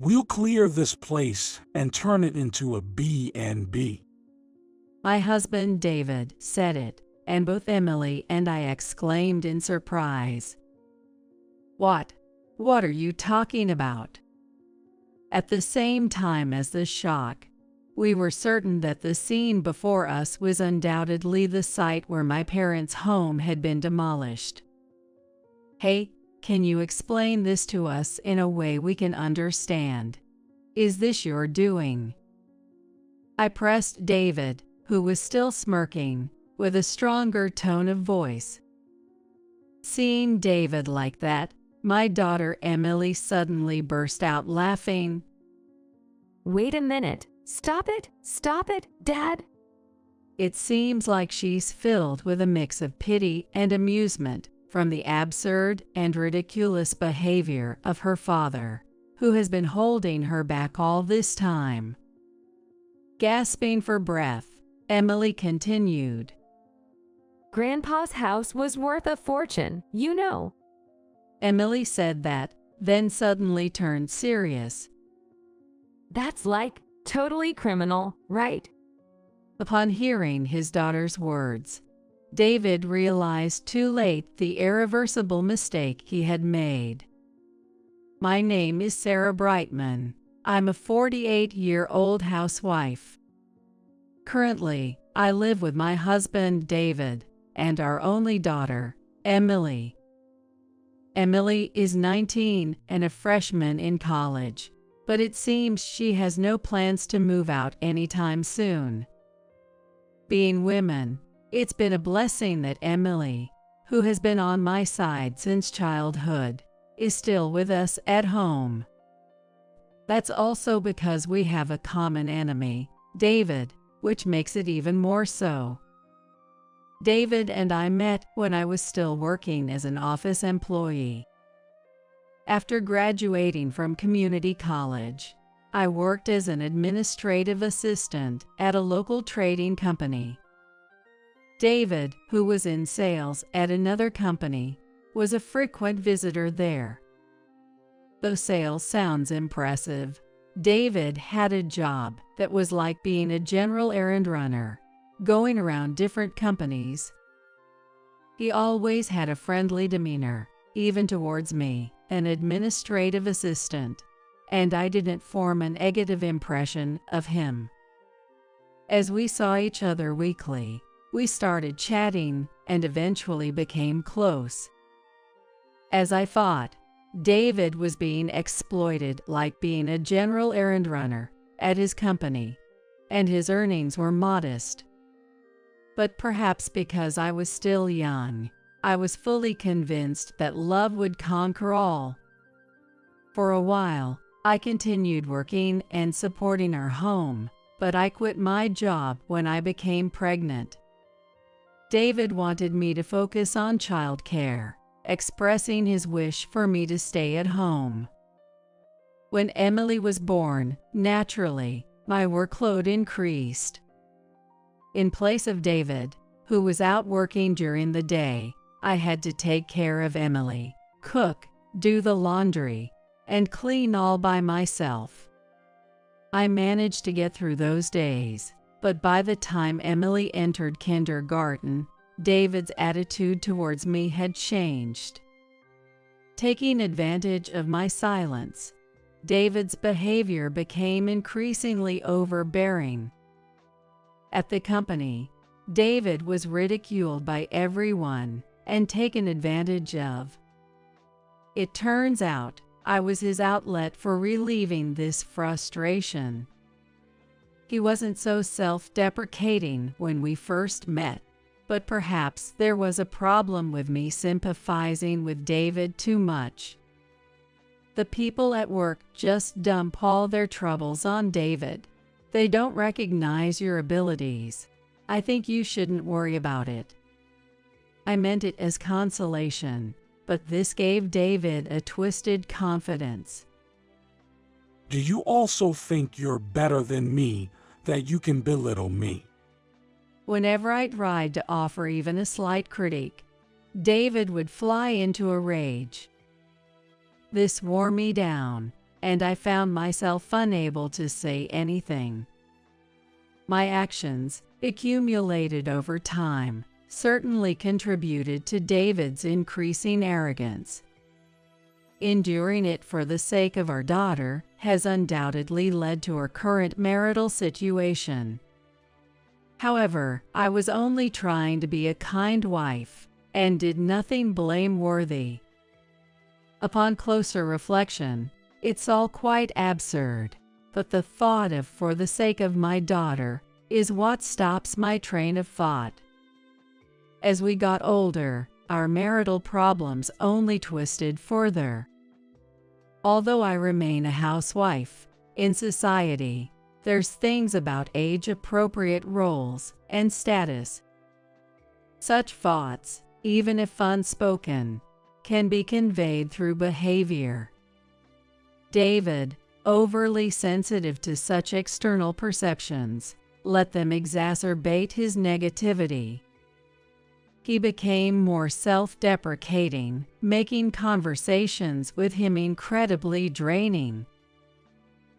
We'll clear this place and turn it into a B&B. My husband David said it, and both Emily and I exclaimed in surprise. What? What are you talking about? At the same time as the shock, we were certain that the scene before us was undoubtedly the site where my parents' home had been demolished. Hey, can you explain this to us in a way we can understand? Is this your doing? I pressed David, who was still smirking, with a stronger tone of voice. Seeing David like that, my daughter Emily suddenly burst out laughing. Wait a minute. Stop it, Dad. It seems like she's filled with a mix of pity and amusement from the absurd and ridiculous behavior of her father, who has been holding her back all this time. Gasping for breath, Emily continued. Grandpa's house was worth a fortune, you know. Emily said that, then suddenly turned serious. That's like totally criminal, right? Upon hearing his daughter's words, David realized too late the irreversible mistake he had made. My name is Sarah Brightman. I'm a 48-year-old housewife. Currently, I live with my husband David and our only daughter, Emily. Emily is 19 and a freshman in college, but it seems she has no plans to move out anytime soon. Being women, it's been a blessing that Emily, who has been on my side since childhood, is still with us at home. That's also because we have a common enemy, David, which makes it even more so. David and I met when I was still working as an office employee. After graduating from community college, I worked as an administrative assistant at a local trading company. David, who was in sales at another company, was a frequent visitor there. Though sales sounds impressive, David had a job that was like being a general errand runner, going around different companies. He always had a friendly demeanor, even towards me, an administrative assistant, and I didn't form a negative impression of him. As we saw each other weekly, we started chatting and eventually became close. As I thought, David was being exploited like being a general errand runner at his company, and his earnings were modest. But perhaps because I was still young, I was fully convinced that love would conquer all. For a while, I continued working and supporting our home, but I quit my job when I became pregnant. David wanted me to focus on childcare, expressing his wish for me to stay at home. When Emily was born, naturally, my workload increased. In place of David, who was out working during the day, I had to take care of Emily, cook, do the laundry, and clean all by myself. I managed to get through those days, but by the time Emily entered kindergarten, David's attitude towards me had changed. Taking advantage of my silence, David's behavior became increasingly overbearing. At the company, David was ridiculed by everyone and taken advantage of. It turns out I was his outlet for relieving this frustration. He wasn't so self-deprecating when we first met, but perhaps there was a problem with me sympathizing with David too much. The people at work just dump all their troubles on David. They don't recognize your abilities. I think you shouldn't worry about it. I meant it as consolation, but this gave David a twisted confidence. Do you also think you're better than me, that you can belittle me? Whenever I tried to offer even a slight critique, David would fly into a rage. This wore me down, and I found myself unable to say anything. My actions, accumulated over time, certainly contributed to David's increasing arrogance. Enduring it for the sake of our daughter has undoubtedly led to our current marital situation. However, I was only trying to be a kind wife and did nothing blameworthy. Upon closer reflection, it's all quite absurd, but the thought of "for the sake of my daughter" is what stops my train of thought. As we got older, our marital problems only twisted further. Although I remain a housewife, in society, there's things about age-appropriate roles and status. Such thoughts, even if unspoken, can be conveyed through behavior. David, overly sensitive to such external perceptions, let them exacerbate his negativity. He became more self-deprecating, making conversations with him incredibly draining.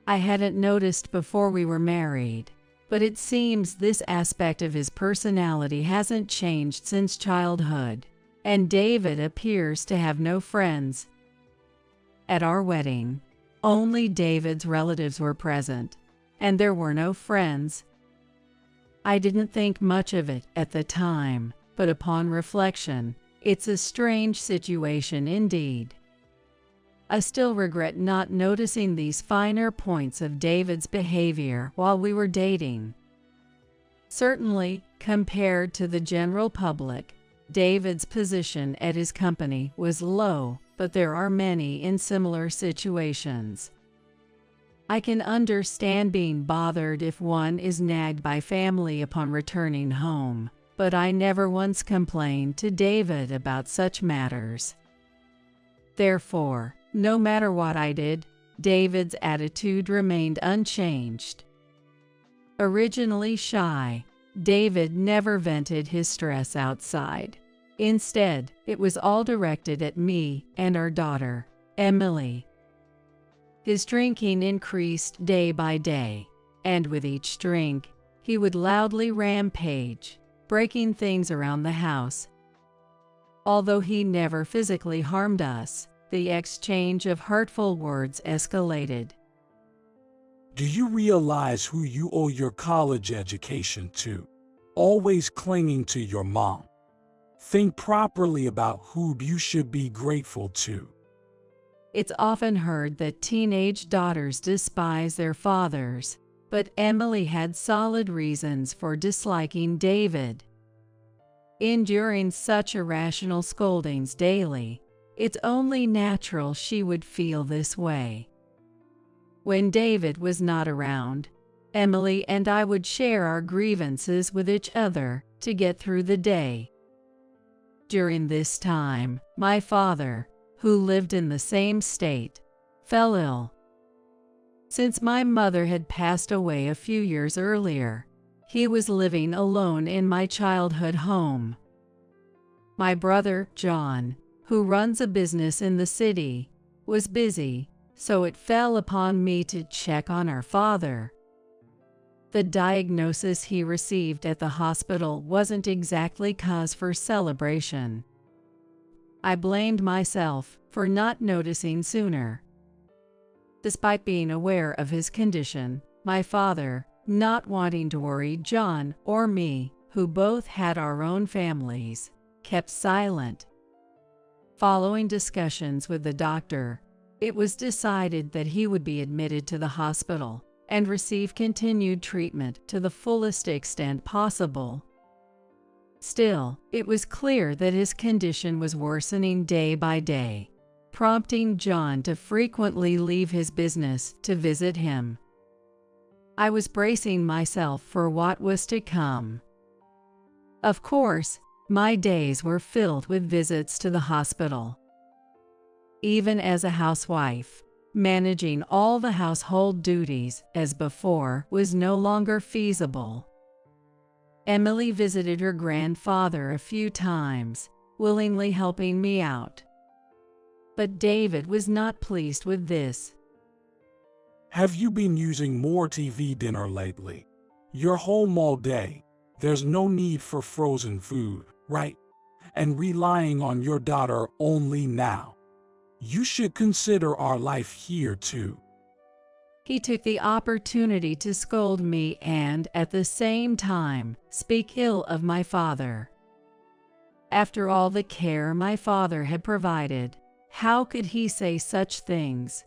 I hadn't noticed before we were married, but it seems this aspect of his personality hasn't changed since childhood, and David appears to have no friends. At our wedding, only David's relatives were present, and there were no friends. I didn't think much of it at the time, but upon reflection, it's a strange situation indeed. I still regret not noticing these finer points of David's behavior while we were dating. Certainly, compared to the general public, David's position at his company was low, but there are many in similar situations. I can understand being bothered if one is nagged by family upon returning home, but I never once complained to David about such matters. Therefore, no matter what I did, David's attitude remained unchanged. Originally shy, David never vented his stress outside. Instead, it was all directed at me and our daughter, Emily. His drinking increased day by day, and with each drink, he would loudly rampage, breaking things around the house. Although he never physically harmed us, the exchange of hurtful words escalated. Do you realize who you owe your college education to? Always clinging to your mom. Think properly about who you should be grateful to. It's often heard that teenage daughters despise their fathers, but Emily had solid reasons for disliking David. Enduring such irrational scoldings daily, it's only natural she would feel this way. When David was not around, Emily and I would share our grievances with each other to get through the day. During this time, my father, who lived in the same state, fell ill. Since my mother had passed away a few years earlier, he was living alone in my childhood home. My brother, John, who runs a business in the city, was busy, so it fell upon me to check on our father. The diagnosis he received at the hospital wasn't exactly cause for celebration. I blamed myself for not noticing sooner. Despite being aware of his condition, my father, not wanting to worry John or me, who both had our own families, kept silent. Following discussions with the doctor, it was decided that he would be admitted to the hospital and receive continued treatment to the fullest extent possible. Still, it was clear that his condition was worsening day by day, prompting John to frequently leave his business to visit him. I was bracing myself for what was to come. Of course, my days were filled with visits to the hospital. Even as a housewife, managing all the household duties as before was no longer feasible. Emily visited her grandfather a few times, willingly helping me out. But David was not pleased with this. Have you been using more TV dinner lately? You're home all day. There's no need for frozen food, right? And relying on your daughter only now. You should consider our life here too. He took the opportunity to scold me and, at the same time, speak ill of my father. After all the care my father had provided, how could he say such things?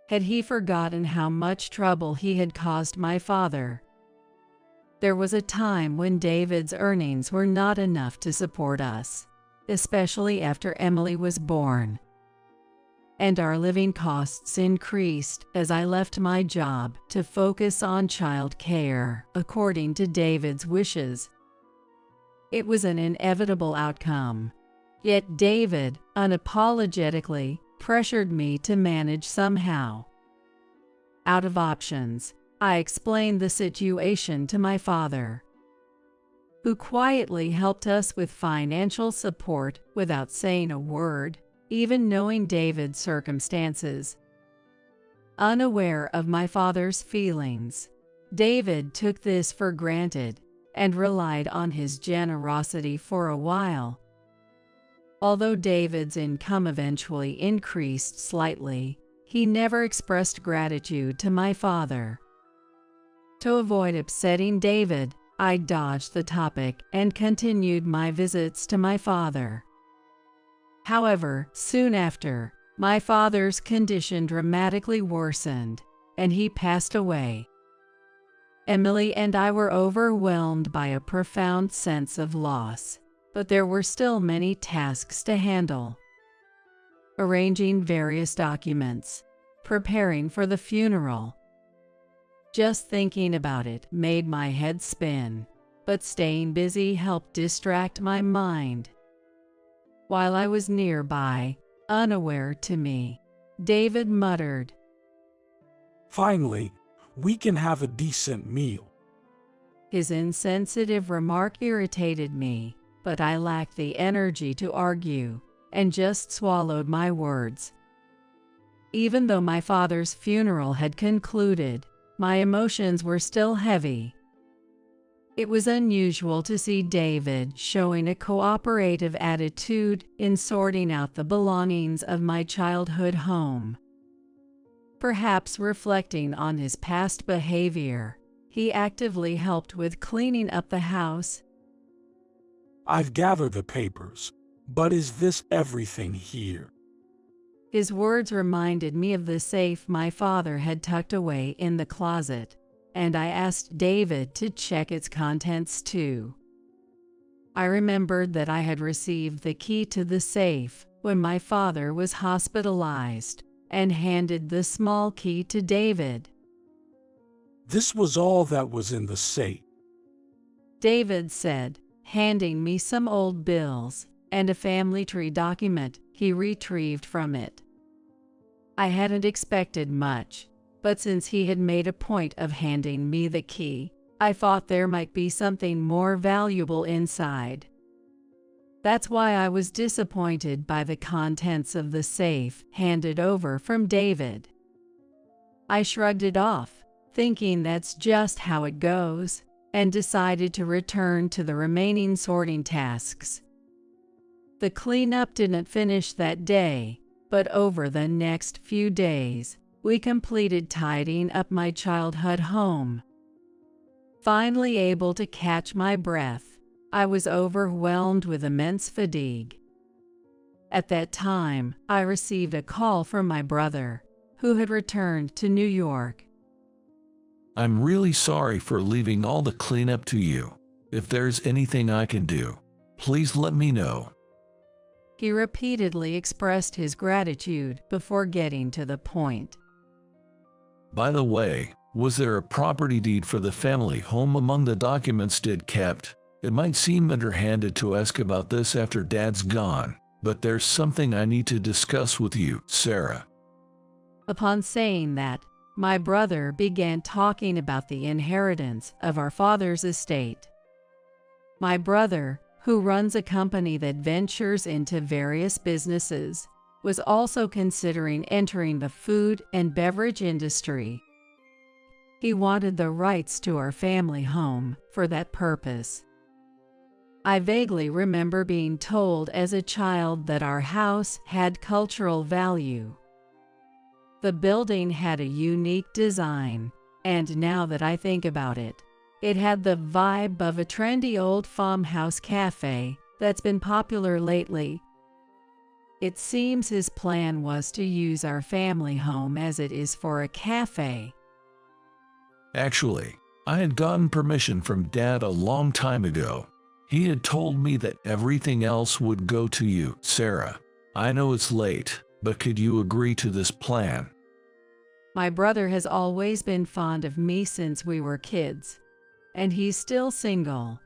Had he forgotten how much trouble he had caused my father? There was a time when David's earnings were not enough to support us, especially after Emily was born. And our living costs increased as I left my job to focus on child care, according to David's wishes. It was an inevitable outcome, yet David unapologetically pressured me to manage somehow. Out of options, I explained the situation to my father, who quietly helped us with financial support without saying a word, even knowing David's circumstances. Unaware of my father's feelings, David took this for granted and relied on his generosity for a while. Although David's income eventually increased slightly, he never expressed gratitude to my father. To avoid upsetting David, I dodged the topic and continued my visits to my father. However, soon after, my father's condition dramatically worsened, and he passed away. Emily and I were overwhelmed by a profound sense of loss, but there were still many tasks to handle. Arranging various documents, preparing for the funeral. Just thinking about it made my head spin, but staying busy helped distract my mind. While I was nearby, unaware to me, David muttered, "Finally, we can have a decent meal." His insensitive remark irritated me, but I lacked the energy to argue and just swallowed my words. Even though my father's funeral had concluded, my emotions were still heavy. It was unusual to see David showing a cooperative attitude in sorting out the belongings of my childhood home. Perhaps reflecting on his past behavior, he actively helped with cleaning up the house. "I've gathered the papers, but is this everything here?" His words reminded me of the safe my father had tucked away in the closet, and I asked David to check its contents too. I remembered that I had received the key to the safe when my father was hospitalized, and handed the small key to David. "This was all that was in the safe," David said, handing me some old bills and a family tree document he retrieved from it. I hadn't expected much, but since he had made a point of handing me the key, I thought there might be something more valuable inside. That's why I was disappointed by the contents of the safe handed over from David. I shrugged it off, thinking that's just how it goes, and decided to return to the remaining sorting tasks. The cleanup didn't finish that day, but over the next few days, we completed tidying up my childhood home. Finally able to catch my breath, I was overwhelmed with immense fatigue. At that time, I received a call from my brother, who had returned to New York. "I'm really sorry for leaving all the cleanup to you. If there's anything I can do, please let me know." He repeatedly expressed his gratitude before getting to the point. "By the way, was there a property deed for the family home among the documents Dad kept? It might seem underhanded to ask about this after Dad's gone, but there's something I need to discuss with you, Sarah." Upon saying that, my brother began talking about the inheritance of our father's estate. My brother, who runs a company that ventures into various businesses, was also considering entering the food and beverage industry. He wanted the rights to our family home for that purpose. I vaguely remember being told as a child that our house had cultural value. The building had a unique design, and now that I think about it, it had the vibe of a trendy old farmhouse cafe that's been popular lately. It seems his plan was to use our family home as it is for a cafe. Actually, I had gotten permission from Dad a long time ago. He had told me that everything else would go to you, Sarah. I know it's late, but could you agree to this plan? My brother has always been fond of me since we were kids, and he's still single.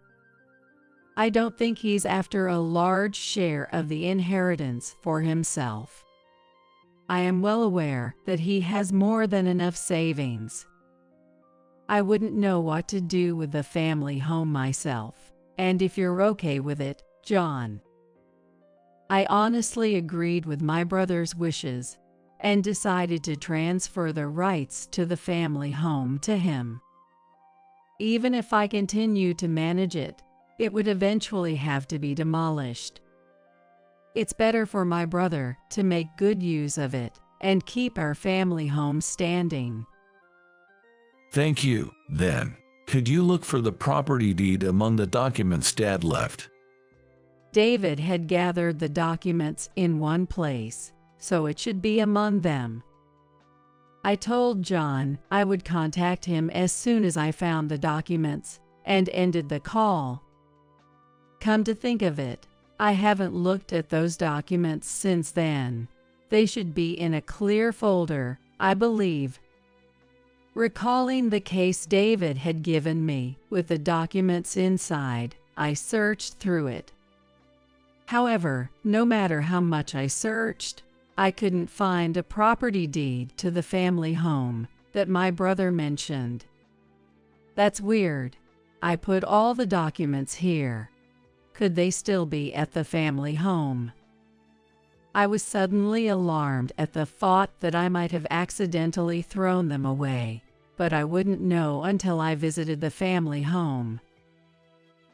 I don't think he's after a large share of the inheritance for himself. I am well aware that he has more than enough savings. I wouldn't know what to do with the family home myself, and if you're okay with it, John. I honestly agreed with my brother's wishes and decided to transfer the rights to the family home to him. Even if I continue to manage it, it would eventually have to be demolished. It's better for my brother to make good use of it and keep our family home standing. Thank you, then. Could you look for the property deed among the documents Dad left? David had gathered the documents in one place, so it should be among them. I told John I would contact him as soon as I found the documents and ended the call. Come to think of it, I haven't looked at those documents since then. They should be in a clear folder, I believe. Recalling the case David had given me with the documents inside, I searched through it. However, no matter how much I searched, I couldn't find a property deed to the family home that my brother mentioned. That's weird. I put all the documents here. Could they still be at the family home? I was suddenly alarmed at the thought that I might have accidentally thrown them away, but I wouldn't know until I visited the family home.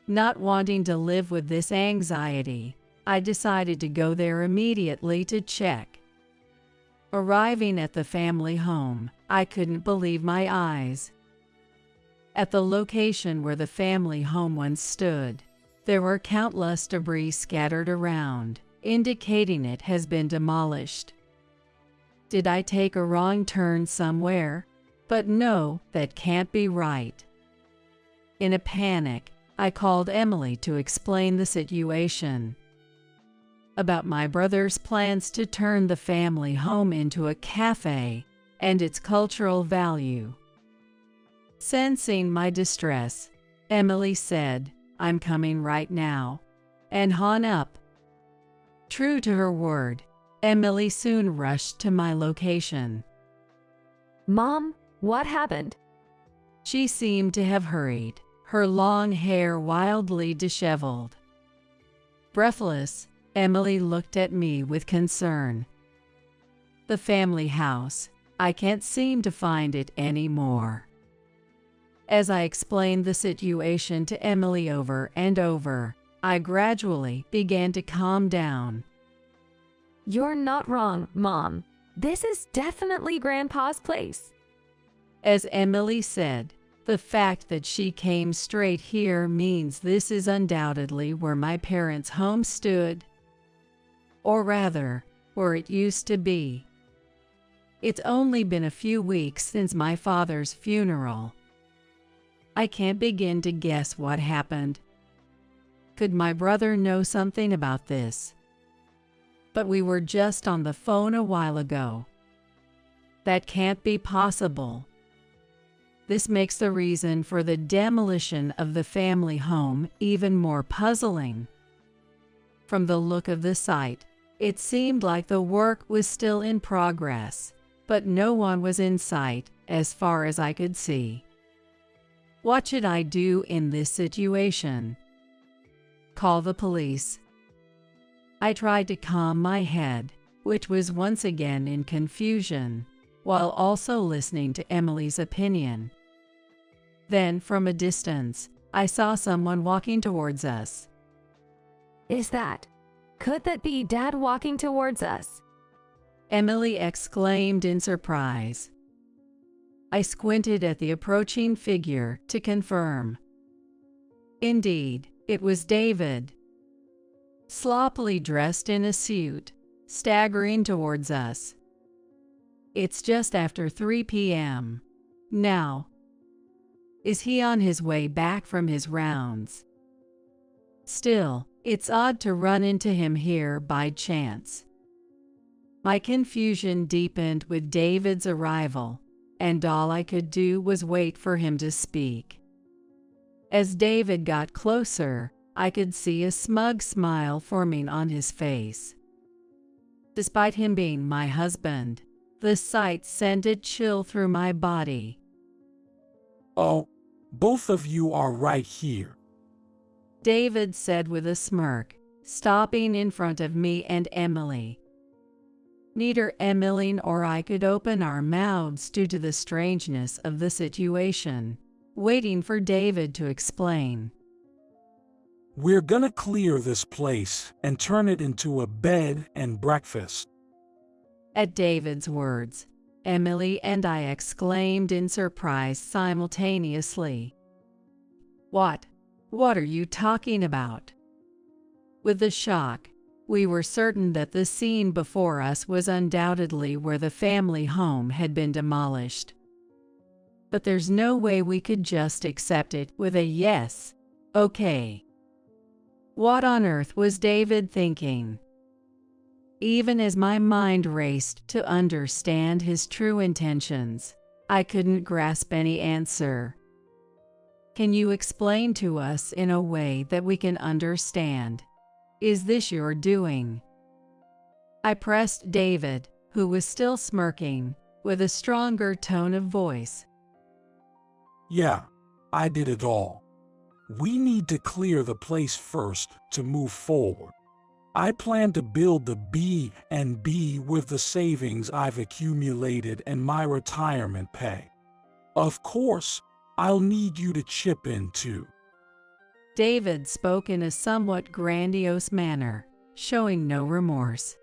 Not wanting to live with this anxiety, I decided to go there immediately to check. Arriving at the family home, I couldn't believe my eyes. At the location where the family home once stood, there were countless debris scattered around, indicating it has been demolished. Did I take a wrong turn somewhere? But no, that can't be right. In a panic, I called Emily to explain the situation. About my brother's plans to turn the family home into a cafe and its cultural value. Sensing my distress, Emily said, "I'm coming right now," and hung up. True to her word, Emily soon rushed to my location. Mom, what happened? She seemed to have hurried, her long hair wildly disheveled. Breathless, Emily looked at me with concern. The family house, I can't seem to find it anymore. As I explained the situation to Emily over and over, I gradually began to calm down. You're not wrong, Mom. This is definitely Grandpa's place. As Emily said, the fact that she came straight here means this is undoubtedly where my parents' home stood. Or rather, where it used to be. It's only been a few weeks since my father's funeral. I can't begin to guess what happened. Could my brother know something about this? But we were just on the phone a while ago. That can't be possible. This makes the reason for the demolition of the family home even more puzzling. From the look of the site, it seemed like the work was still in progress, but no one was in sight as far as I could see. What should I do in this situation? Call the police. I tried to calm my head, which was once again in confusion, while also listening to Emily's opinion. Then, from a distance, I saw someone walking towards us. Could that be Dad walking towards us? Emily exclaimed in surprise. I squinted at the approaching figure to confirm. Indeed, it was David. Sloppily dressed in a suit, staggering towards us. It's just after 3 p.m. now. Is he on his way back from his rounds? Still, it's odd to run into him here by chance. My confusion deepened with David's arrival, and all I could do was wait for him to speak. As David got closer, I could see a smug smile forming on his face. Despite him being my husband, the sight sent a chill through my body. Oh, both of you are right here, David said with a smirk, stopping in front of me and Emily. Neither Emily nor I could open our mouths due to the strangeness of the situation, waiting for David to explain. We're gonna clear this place and turn it into a bed and breakfast. At David's words, Emily and I exclaimed in surprise simultaneously. What are you talking about? With the shock, we were certain that the scene before us was undoubtedly where the family home had been demolished. But there's no way we could just accept it with a yes, okay. What on earth was David thinking? Even as my mind raced to understand his true intentions, I couldn't grasp any answer. Can you explain to us in a way that we can understand? Is this your doing? I pressed David, who was still smirking, with a stronger tone of voice. Yeah, I did it all. We need to clear the place first to move forward. I plan to build the B&B with the savings I've accumulated and my retirement pay. Of course, I'll need you to chip in too. David spoke in a somewhat grandiose manner, showing no remorse.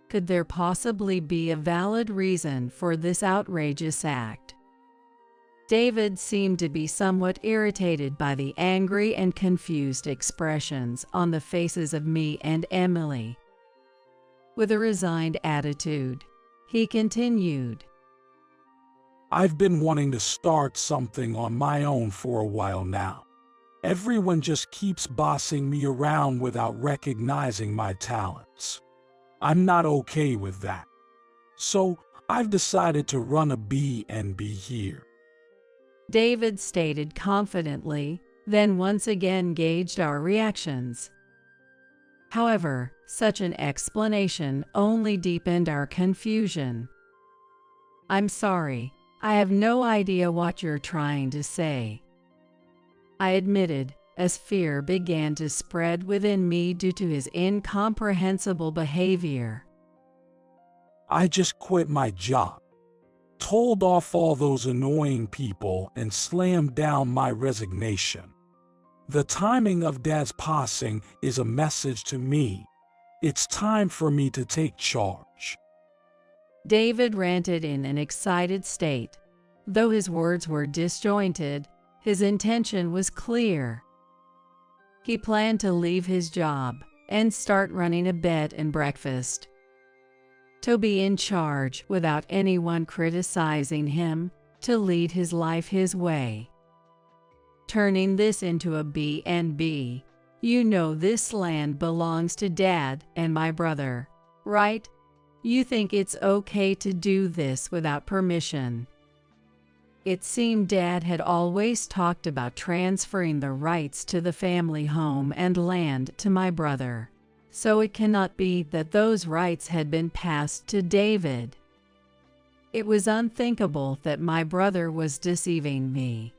Could there possibly be a valid reason for this outrageous act? David seemed to be somewhat irritated by the angry and confused expressions on the faces of me and Emily. With a resigned attitude, he continued. I've been wanting to start something on my own for a while now. Everyone just keeps bossing me around without recognizing my talents. I'm not okay with that. So, I've decided to run a B&B here. David stated confidently, then once again gauged our reactions. However, such an explanation only deepened our confusion. I'm sorry, I have no idea what you're trying to say, I admitted, as fear began to spread within me due to his incomprehensible behavior. I just quit my job, told off all those annoying people, and slammed down my resignation. The timing of Dad's passing is a message to me. It's time for me to take charge. David ranted in an excited state. Though his words were disjointed, his intention was clear. He planned to leave his job and start running a bed and breakfast. To be in charge without anyone criticizing him, to lead his life his way. Turning this into a B&B, you know this land belongs to Dad and my brother, right? You think it's okay to do this without permission. It seemed Dad had always talked about transferring the rights to the family home and land to my brother, so it cannot be that those rights had been passed to David. It was unthinkable that my brother was deceiving me,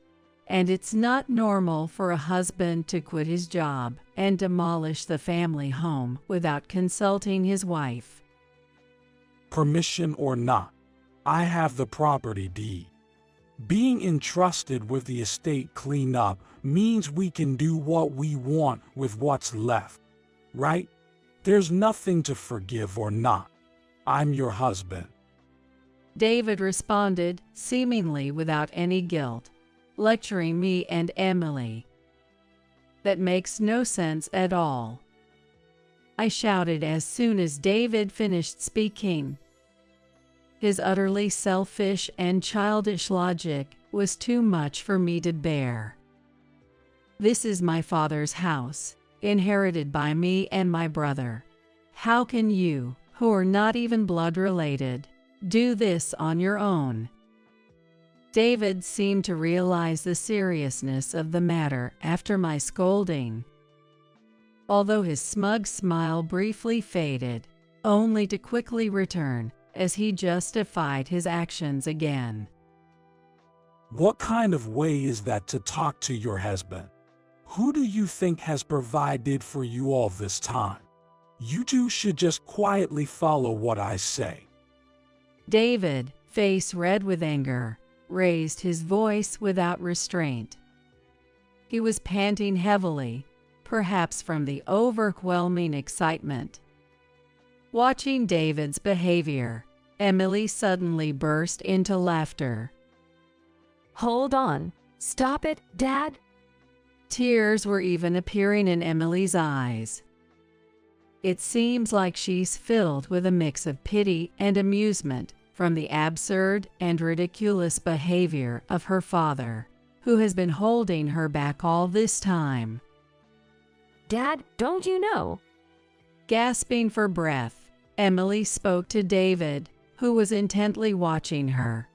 and it's not normal for a husband to quit his job and demolish the family home without consulting his wife. permission or not, I have the property deed. Being entrusted with the estate cleanup means we can do what we want with what's left, right? There's nothing to forgive or not. I'm your husband. David responded, seemingly without any guilt, lecturing me and Emily. That makes no sense at all, I shouted as soon as David finished speaking. His utterly selfish and childish logic was too much for me to bear. This is my father's house, inherited by me and my brother. How can you, who are not even blood related, do this on your own? David seemed to realize the seriousness of the matter after my scolding, although his smug smile briefly faded, only to quickly return as he justified his actions again. What kind of way is that to talk to your husband? Who do you think has provided for you all this time? You two should just quietly follow what I say. David, face red with anger, raised his voice without restraint. He was panting heavily, perhaps from the overwhelming excitement. Watching David's behavior, Emily suddenly burst into laughter. Hold on. Stop it, Dad. Tears were even appearing in Emily's eyes. It seems like she's filled with a mix of pity and amusement from the absurd and ridiculous behavior of her father, who has been holding her back all this time. Dad, don't you know? Gasping for breath, Emily spoke to David, who was intently watching her.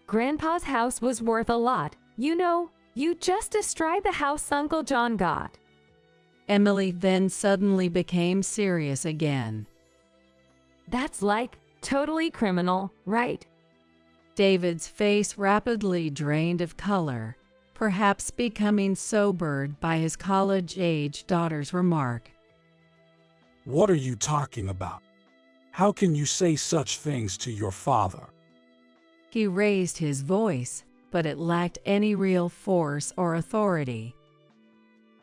Grandpa's house was worth a lot. You know, you just described the house Uncle John got. Emily then suddenly became serious again. That's like totally criminal, right? David's face rapidly drained of color, perhaps becoming sobered by his college-age daughter's remark. What are you talking about? How can you say such things to your father? He raised his voice, but it lacked any real force or authority.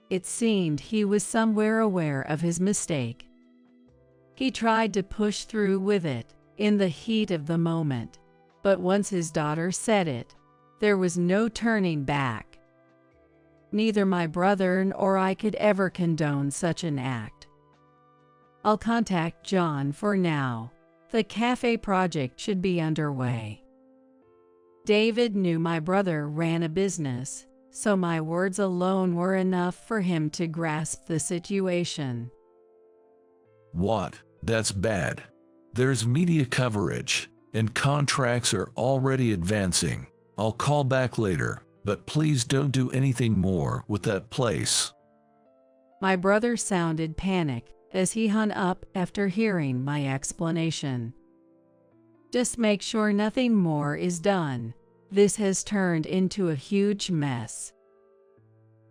It seemed he was somewhere aware of his mistake. He tried to push through with it in the heat of the moment, but once his daughter said it, there was no turning back. Neither my brother nor I could ever condone such an act. I'll contact John for now. The cafe project should be underway. David knew my brother ran a business, so my words alone were enough for him to grasp the situation. What? That's bad. There's media coverage, and contracts are already advancing. I'll call back later, but please don't do anything more with that place. My brother sounded panicked as he hung up after hearing my explanation. Just make sure nothing more is done. This has turned into a huge mess.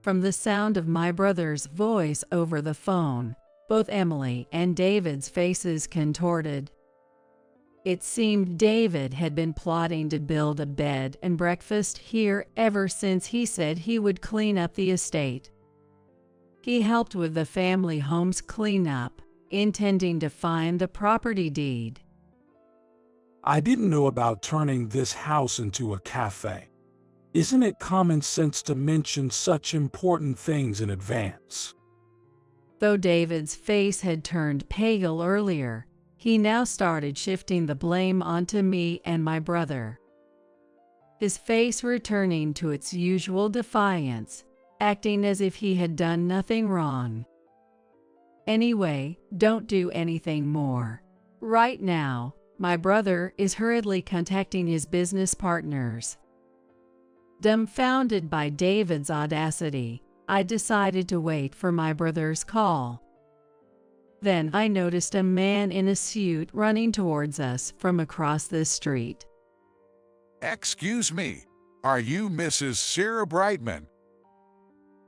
From the sound of my brother's voice over the phone, both Emily and David's faces contorted. It seemed David had been plotting to build a bed and breakfast here ever since he said he would clean up the estate. He helped with the family home's cleanup, intending to find the property deed. I didn't know about turning this house into a cafe. Isn't it common sense to mention such important things in advance? Though David's face had turned pale earlier, he now started shifting the blame onto me and my brother. His face returning to its usual defiance, acting as if he had done nothing wrong. Anyway, don't do anything more. Right now, my brother is hurriedly contacting his business partners. Dumbfounded by David's audacity, I decided to wait for my brother's call. Then I noticed a man in a suit running towards us from across the street. Excuse me, are you Mrs. Sarah Brightman?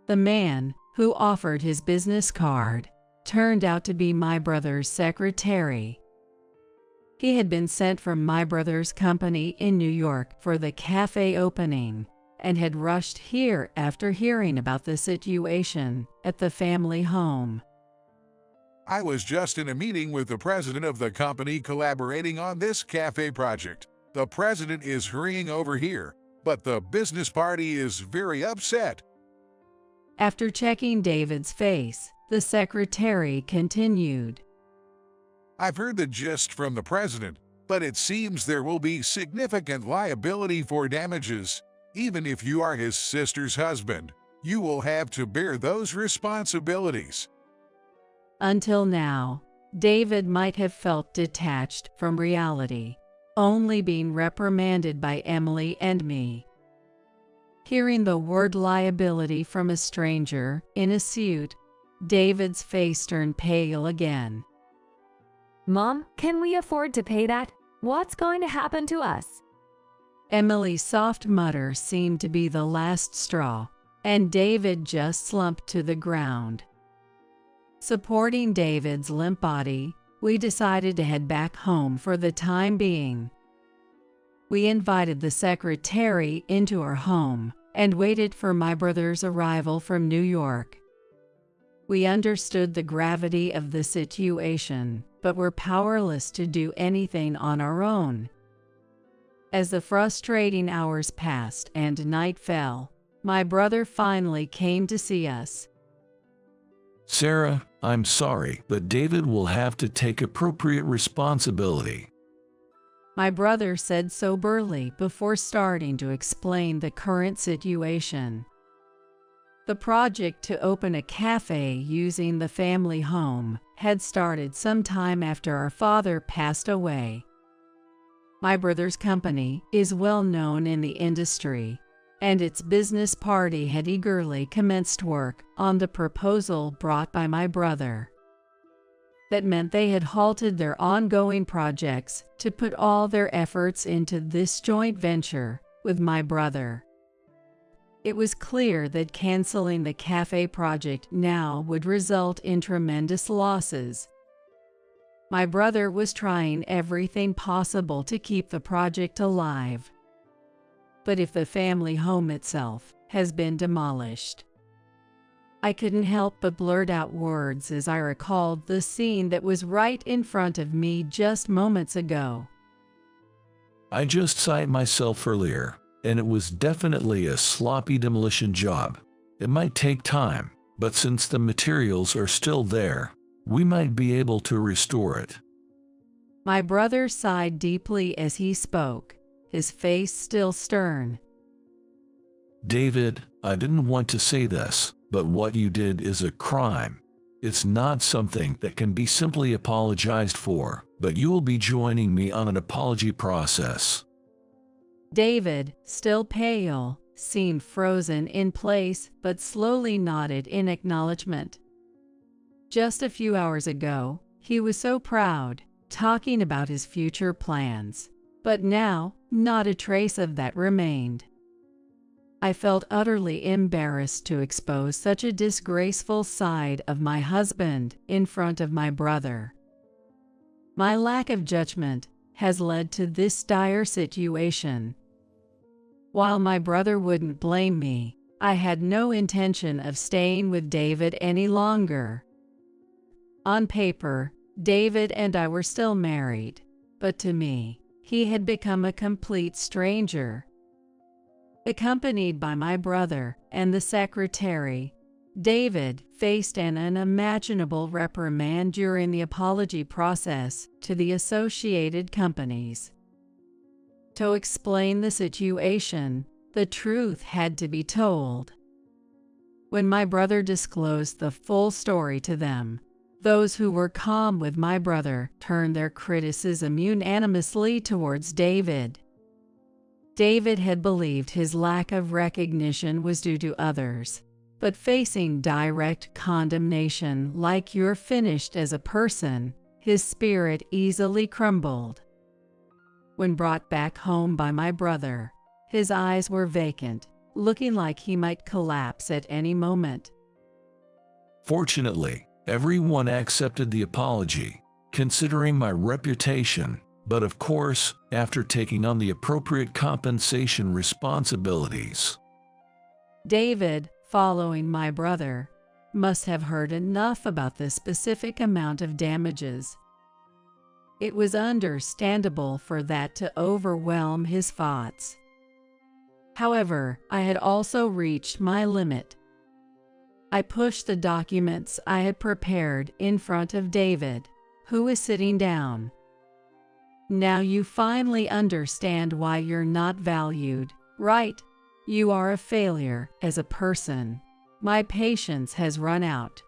The man, who offered his business card, turned out to be my brother's secretary. He had been sent from my brother's company in New York for the cafe opening and had rushed here after hearing about the situation at the family home. I was just in a meeting with the president of the company collaborating on this cafe project. The president is hurrying over here, but the business party is very upset. After checking David's face, the secretary continued. I've heard the gist from the president, but it seems there will be significant liability for damages. Even if you are his sister's husband, you will have to bear those responsibilities. Until now, David might have felt detached from reality, only being reprimanded by Emily and me. Hearing the word liability from a stranger in a suit, David's face turned pale again. Mom, can we afford to pay that? What's going to happen to us? Emily's soft mutter seemed to be the last straw, and David just slumped to the ground. Supporting David's limp body, we decided to head back home for the time being. We invited the secretary into our home and waited for my brother's arrival from New York. We understood the gravity of the situation, but were powerless to do anything on our own. As the frustrating hours passed and night fell, my brother finally came to see us. Sarah, I'm sorry, but David will have to take appropriate responsibility. My brother said soberly before starting to explain the current situation. The project to open a cafe using the family home had started some time after our father passed away. My brother's company is well known in the industry, and its business party had eagerly commenced work on the proposal brought by my brother. That meant they had halted their ongoing projects to put all their efforts into this joint venture with my brother. It was clear that canceling the cafe project now would result in tremendous losses. My brother was trying everything possible to keep the project alive. But if the family home itself has been demolished, I couldn't help but blurt out words as I recalled the scene that was right in front of me just moments ago. I just cited myself earlier, and it was definitely a sloppy demolition job. It might take time, but since the materials are still there, we might be able to restore it. My brother sighed deeply as he spoke, his face still stern. David, I didn't want to say this, but what you did is a crime. It's not something that can be simply apologized for, but you will be joining me on an apology process. David, still pale, seemed frozen in place but slowly nodded in acknowledgement. Just a few hours ago, he was so proud, talking about his future plans, but now, not a trace of that remained. I felt utterly embarrassed to expose such a disgraceful side of my husband in front of my brother. My lack of judgment has led to this dire situation. While my brother wouldn't blame me, I had no intention of staying with David any longer. On paper, David and I were still married, but to me, he had become a complete stranger. Accompanied by my brother and the secretary, David faced an unimaginable reprimand during the apology process to the associated companies. To explain the situation, the truth had to be told. When my brother disclosed the full story to them, those who were calm with my brother turned their criticism unanimously towards David. David had believed his lack of recognition was due to others, but facing direct condemnation like "you're finished as a person," his spirit easily crumbled. When brought back home by my brother, his eyes were vacant, looking like he might collapse at any moment. Fortunately, everyone accepted the apology, considering my reputation. but of course, after taking on the appropriate compensation responsibilities. David, following my brother, must have heard enough about the specific amount of damages. It was understandable for that to overwhelm his thoughts. However, I had also reached my limit. I pushed the documents I had prepared in front of David, who was sitting down. Now you finally understand why you're not valued, right? You are a failure as a person. My patience has run out.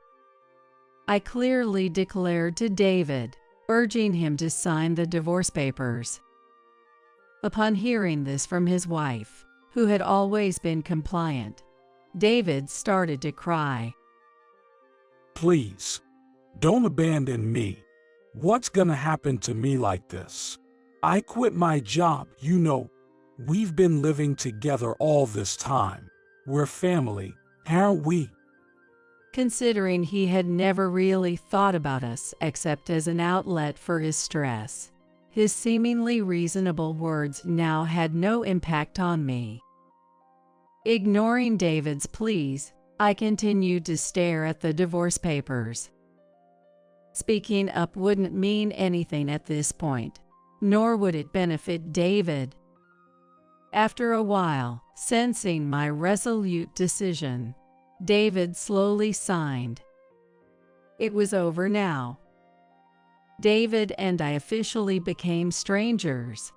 I clearly declared to David, urging him to sign the divorce papers. Upon hearing this from his wife, who had always been compliant, David started to cry. Please, don't abandon me. What's gonna happen to me like this? I quit my job, you know. We've been living together all this time. We're family, aren't we? Considering he had never really thought about us except as an outlet for his stress, his seemingly reasonable words now had no impact on me. Ignoring David's pleas, I continued to stare at the divorce papers. Speaking up wouldn't mean anything at this point, nor would it benefit David. After a while, sensing my resolute decision, David slowly signed. It was over now. David and I officially became strangers.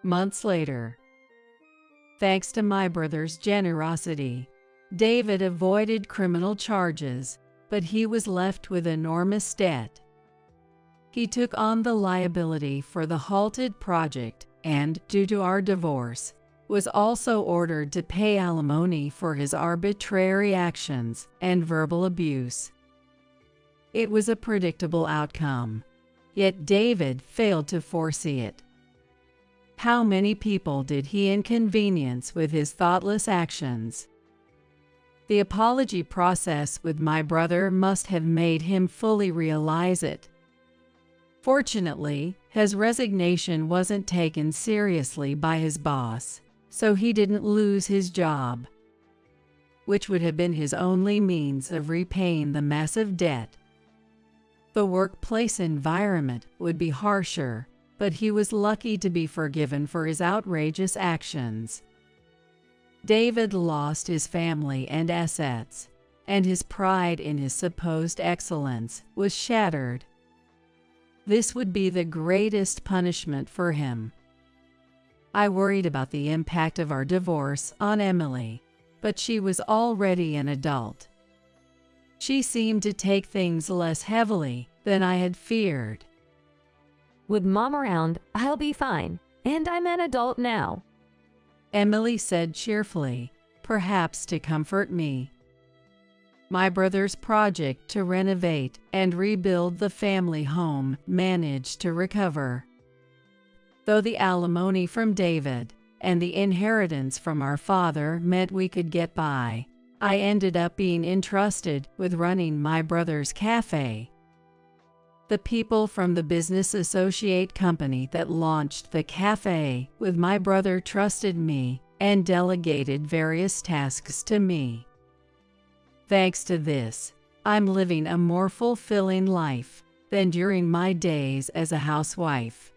Months later, thanks to my brother's generosity, David avoided criminal charges, but he was left with enormous debt. He took on the liability for the halted project and, due to our divorce, was also ordered to pay alimony for his arbitrary actions and verbal abuse. It was a predictable outcome, yet David failed to foresee it. How many people did he inconvenience with his thoughtless actions? The apology process with my brother must have made him fully realize it. Fortunately, his resignation wasn't taken seriously by his boss, so he didn't lose his job, which would have been his only means of repaying the massive debt. The workplace environment would be harsher, but he was lucky to be forgiven for his outrageous actions. David lost his family and assets, and his pride in his supposed excellence was shattered. This would be the greatest punishment for him. I worried about the impact of our divorce on Emily, but she was already an adult. She seemed to take things less heavily than I had feared. With Mom around, I'll be fine, and I'm an adult now, Emily said cheerfully, perhaps to comfort me. My brother's project to renovate and rebuild the family home managed to recover. Though the alimony from David and the inheritance from our father meant we could get by, I ended up being entrusted with running my brother's cafe. The people from the business associate company that launched the cafe with my brother trusted me and delegated various tasks to me. Thanks to this, I'm living a more fulfilling life than during my days as a housewife.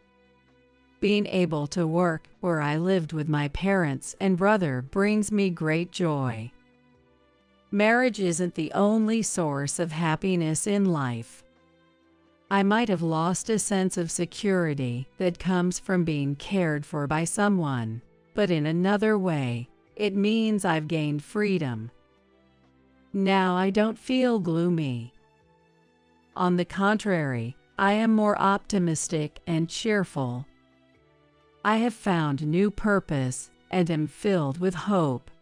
Being able to work where I lived with my parents and brother brings me great joy. Marriage isn't the only source of happiness in life. I might have lost a sense of security that comes from being cared for by someone, but in another way, it means I've gained freedom. Now I don't feel gloomy. On the contrary, I am more optimistic and cheerful. I have found new purpose and am filled with hope.